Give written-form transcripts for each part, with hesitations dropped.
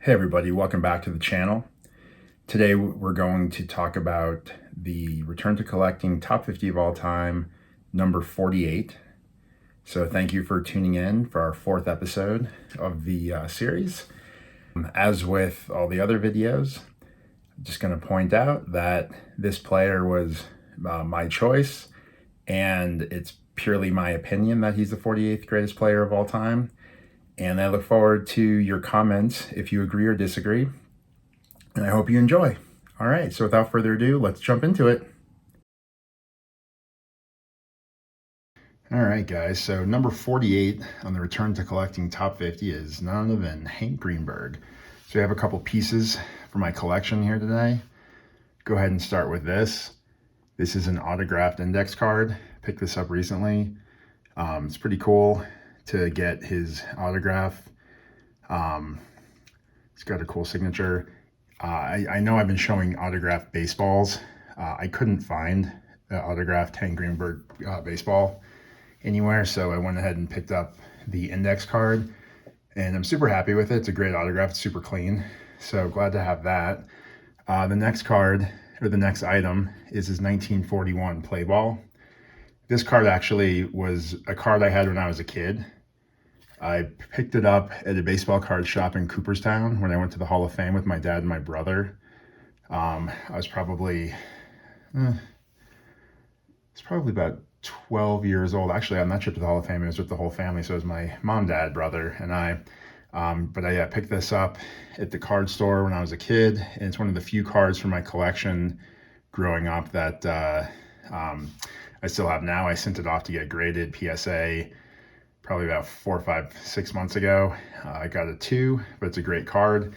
Hey everybody, welcome back to the channel. Today we're going to talk about the Return to Collecting Top 50 of All Time, number 48. So thank you for tuning in for our fourth episode of the series. As with all the other videos, I'm just going to point out that this player was my choice, and it's purely my opinion that he's the 48th greatest player of all time. And I look forward to your comments if you agree or disagree. And I hope you enjoy. All right, so without further ado, let's jump into it. All right, guys, so number 48 on the Return to Collecting Top 50 is none other than Hank Greenberg. So I have a couple pieces for my collection here today. Go ahead and start with this. This is an autographed index card. Picked this up recently. It's pretty cool to get his autograph. It's got a cool signature. I know I've been showing autographed baseballs. I couldn't find the autographed Hank Greenberg baseball anywhere, so I went ahead and picked up the index card, and I'm super happy with it. It's a great autograph. It's super clean, so glad to have that. The next card, or the next item, is his 1941 play ball. This card actually was a card I had when I was a kid. I picked it up at a baseball card shop in Cooperstown when I went to the Hall of Fame with my dad and my brother. I was probably about 12 years old. Actually, on that trip to the Hall of Fame, it was with the whole family. So it was my mom, dad, brother, and I. But I picked this up at the card store when I was a kid. And it's one of the few cards from my collection growing up that I still have now. I sent it off to get graded PSA probably about 4, 5, 6 months ago. I got a 2, but it's a great card.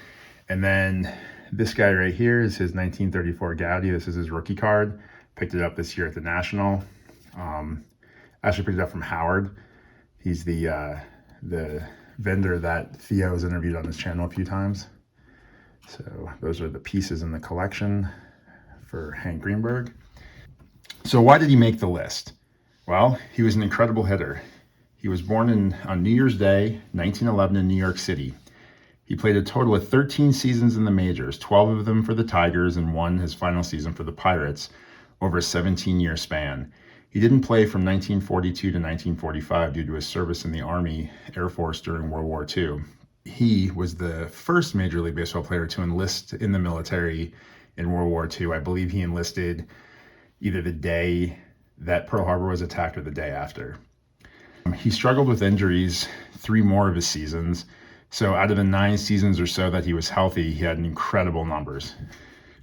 And then this guy right here is his 1934 Gaudy. This is his rookie card. Picked it up this year at the National. Actually picked it up from Howard. He's the vendor that Theo has interviewed on his channel a few times. So those are the pieces in the collection for Hank Greenberg. So why did he make the list? Well, he was an incredible hitter. He was born on New Year's Day, 1911 in New York City. He played a total of 13 seasons in the majors, 12 of them for the Tigers and one his final season for the Pirates, over a 17-year span. He didn't play from 1942 to 1945 due to his service in the Army Air Force during World War II. He was the first Major League Baseball player to enlist in the military in World War II. I believe he enlisted either the day that Pearl Harbor was attacked or the day after. He struggled with injuries 3 more of his seasons. So out of the 9 seasons or so that he was healthy, he had incredible numbers.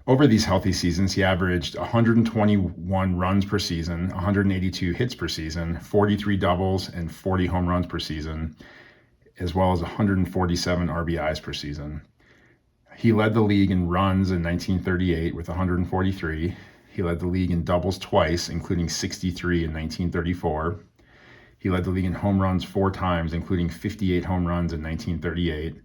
Over these healthy seasons, he averaged 121 runs per season, 182 hits per season, 43 doubles, and 40 home runs per season, as well as 147 RBIs per season. He led the league in runs in 1938 with 143. He led the league in doubles twice, including 63 in 1934. He led the league in home runs 4 times, including 58 home runs in 1938,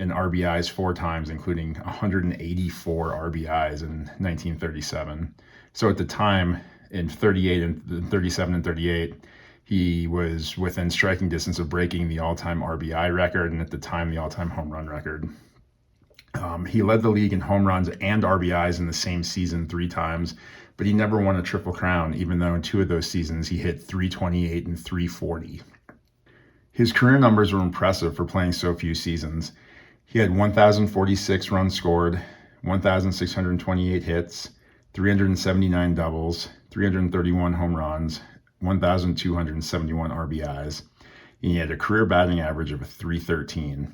and RBIs 4 times, including 184 RBIs in 1937. So at the time, in 38 and 37 and 38, he was within striking distance of breaking the all-time RBI record, and at the time, the all-time home run record. He led the league in home runs and RBIs in the same season 3 times, but he never won a Triple Crown, even though in 2 of those seasons he hit .328 and .340. His career numbers were impressive for playing so few seasons. He had 1,046 runs scored, 1,628 hits, 379 doubles, 331 home runs, 1,271 RBIs, and he had a career batting average of a .313.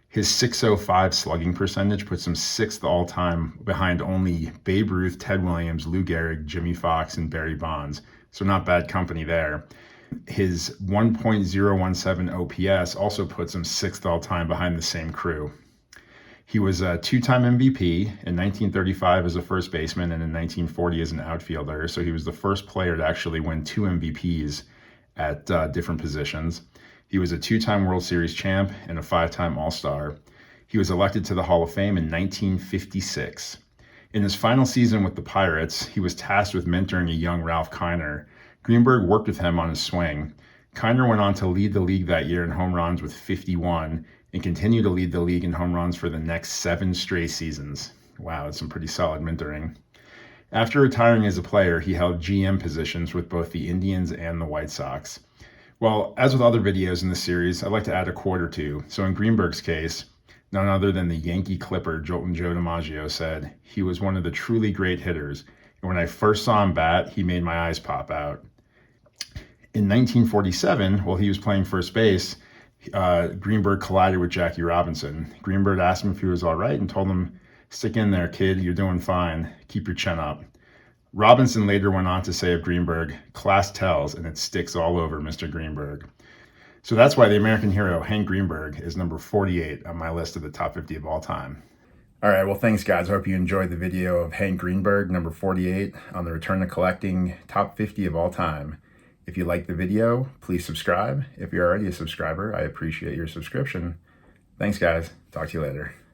His .605 slugging percentage puts him 6th all-time behind only Babe Ruth, Ted Williams, Lou Gehrig, Jimmy Fox, and Barry Bonds. So not bad company there. His 1.017 OPS also puts him 6th all-time behind the same crew. He was a 2-time MVP in 1935 as a first baseman and in 1940 as an outfielder. So he was the first player to actually win 2 MVPs at different positions. He was a 2-time World Series champ and a 5-time All-Star. He was elected to the Hall of Fame in 1956. In his final season with the Pirates, he was tasked with mentoring a young Ralph Kiner. Greenberg worked with him on his swing. Kiner went on to lead the league that year in home runs with 51 and continued to lead the league in home runs for the next 7 straight seasons. Wow, that's some pretty solid mentoring. After retiring as a player, he held GM positions with both the Indians and the White Sox. Well, as with other videos in the series, I'd like to add a quote or two. So in Greenberg's case, none other than the Yankee Clipper Joltin' Joe DiMaggio said, "He was one of the truly great hitters, and when I first saw him bat, he made my eyes pop out." In 1947, while he was playing first base, Greenberg collided with Jackie Robinson. Greenberg asked him if he was all right and told him, "Stick in there, kid. You're doing fine. Keep your chin up." Robinson later went on to say of Greenberg, "Class tells, and it sticks all over Mr. Greenberg." So that's why the American hero, Hank Greenberg, is number 48 on my list of the top 50 of all time. All right, well, thanks, guys. I hope you enjoyed the video of Hank Greenberg, number 48, on the Return to Collecting top 50 of all time. If you liked the video, please subscribe. If you're already a subscriber, I appreciate your subscription. Thanks, guys. Talk to you later.